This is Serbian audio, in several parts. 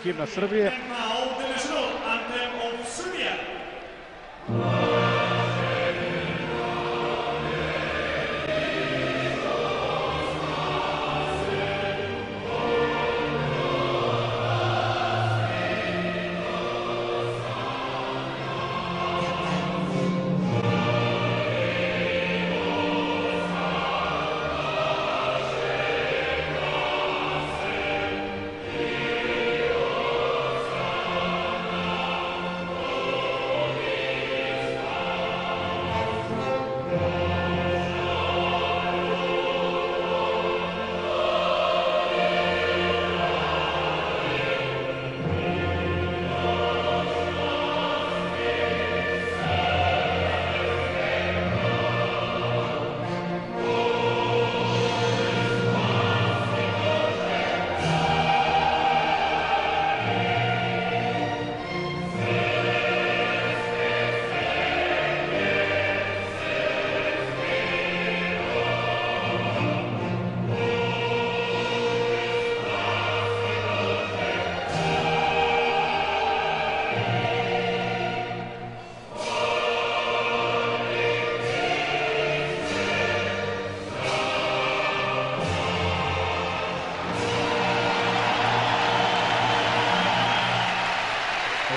himna Srbije.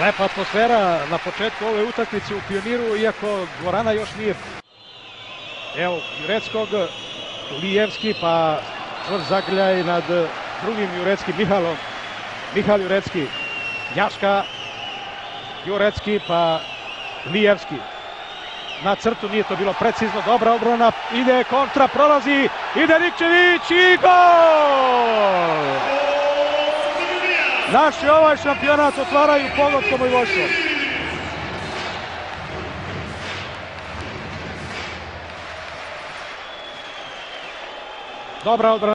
Lepa atmosfera na početku ove utakmice u Pioniru, iako dvorana još nije. Evo Jureckog, Lijevski, pa čvrst zagrljaj nad drugim Jureckim, Mihal Jurecki, Njaška, Jurecki, pa Lijevski. Na crtu nije to bilo precizno, dobra odbrana, ide kontra, prolazi, ide Nikčević i gol! Naši ovaj šampionat otvaraju pogodkom i vojstvom. Dobra odbrana.